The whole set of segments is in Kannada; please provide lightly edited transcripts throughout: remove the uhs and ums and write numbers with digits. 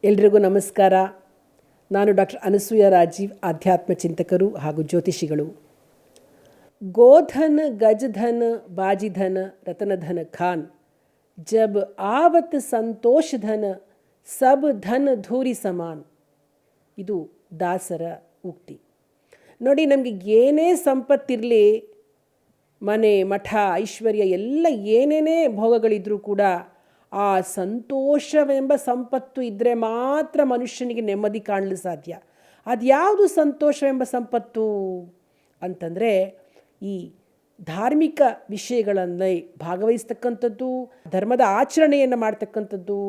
ಎಲ್ರಿಗೂ ನಮಸ್ಕಾರ. ನಾನು ಡಾಕ್ಟರ್ ಅನಸೂಯ ರಾಜೀವ್, ಆಧ್ಯಾತ್ಮ ಚಿಂತಕರು ಹಾಗೂ ಜ್ಯೋತಿಷಿಗಳು. ಗೋಧನ್ ಗಜಧನ್ ಬಾಜಿಧನ್ ರತನಧನ್ ಖಾನ್, ಜಬ್ ಆವತ್ ಸಂತೋಷಧನ್ ಸಬ್ ಧನ್ ಧೂರಿ ಸಮಾನ್. ಇದು ದಾಸರ ಉಕ್ತಿ. ನೋಡಿ, ನಮಗೆ ಏನೇ ಸಂಪತ್ತಿರಲಿ, ಮನೆ ಮಠ ಐಶ್ವರ್ಯ ಎಲ್ಲ ಏನೇನೇ ಭೋಗಗಳಿದ್ರೂ ಕೂಡ ಆ ಸಂತೋಷವೆಂಬ ಸಂಪತ್ತು ಇದ್ದರೆ ಮಾತ್ರ ಮನುಷ್ಯನಿಗೆ ನೆಮ್ಮದಿ ಕಾಣಲು ಸಾಧ್ಯ. ಅದ್ಯಾವುದು ಸಂತೋಷವೆಂಬ ಸಂಪತ್ತು ಅಂತಂದರೆ, ಈ ಧಾರ್ಮಿಕ ವಿಷಯಗಳಲ್ಲಿ ಭಾಗವಹಿಸ್ತಕ್ಕಂಥದ್ದು, ಧರ್ಮದ ಆಚರಣೆಯನ್ನು ಮಾಡ್ತಕ್ಕಂಥದ್ದು,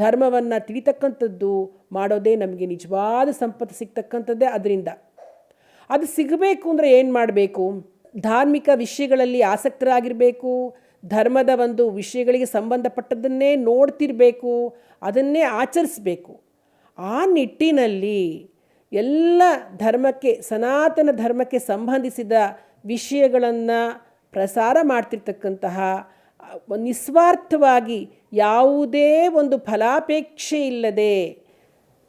ಧರ್ಮವನ್ನು ತಿಳಿತಕ್ಕಂಥದ್ದು ಮಾಡೋದೇ ನಮಗೆ ನಿಜವಾದ ಸಂಪತ್ತು ಸಿಗ್ತಕ್ಕಂಥದ್ದೇ. ಅದರಿಂದ ಅದು ಸಿಗಬೇಕು ಅಂದರೆ ಏನು ಮಾಡಬೇಕು? ಧಾರ್ಮಿಕ ವಿಷಯಗಳಲ್ಲಿ ಆಸಕ್ತರಾಗಿರಬೇಕು, ಧರ್ಮದ ಒಂದು ವಿಷಯಗಳಿಗೆ ಸಂಬಂಧಪಟ್ಟದ್ದನ್ನೇ ನೋಡ್ತಿರಬೇಕು, ಅದನ್ನೇ ಆಚರಿಸಬೇಕು. ಆ ನಿಟ್ಟಿನಲ್ಲಿ ಎಲ್ಲ ಧರ್ಮಕ್ಕೆ, ಸನಾತನ ಧರ್ಮಕ್ಕೆ ಸಂಬಂಧಿಸಿದ ವಿಷಯಗಳನ್ನು ಪ್ರಸಾರ ಮಾಡ್ತಿರ್ತಕ್ಕಂತಹ, ನಿಸ್ವಾರ್ಥವಾಗಿ ಯಾವುದೇ ಒಂದು ಫಲಾಪೇಕ್ಷೆ ಇಲ್ಲದೆ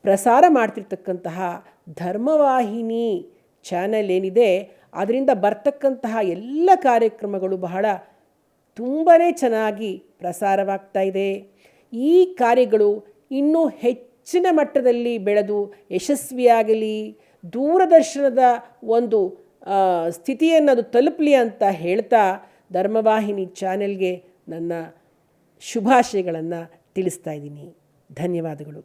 ಪ್ರಸಾರ ಮಾಡ್ತಿರ್ತಕ್ಕಂತಹ ಧರ್ಮವಾಹಿನಿ ಚಾನಲ್ ಏನಿದೆ, ಅದರಿಂದ ಬರ್ತಕ್ಕಂತಹ ಎಲ್ಲ ಕಾರ್ಯಕ್ರಮಗಳು ಬಹಳ ತುಂಬಾ ಚೆನ್ನಾಗಿ ಪ್ರಸಾರವಾಗ್ತಾ ಇದೆ. ಈ ಕಾರ್ಯಗಳು ಇನ್ನೂ ಹೆಚ್ಚಿನ ಮಟ್ಟದಲ್ಲಿ ಬೆಳೆದು ಯಶಸ್ವಿಯಾಗಲಿ, ದೂರದರ್ಶನದ ಒಂದು ಸ್ಥಿತಿಯನ್ನು ಅದು ತಲುಪಲಿ ಅಂತ ಹೇಳ್ತಾ ಧರ್ಮವಾಹಿನಿ ಚಾನೆಲ್ಗೆ ನನ್ನ ಶುಭಾಶಯಗಳನ್ನು ತಿಳಿಸ್ತಾ ಇದ್ದೀನಿ. ಧನ್ಯವಾದಗಳು.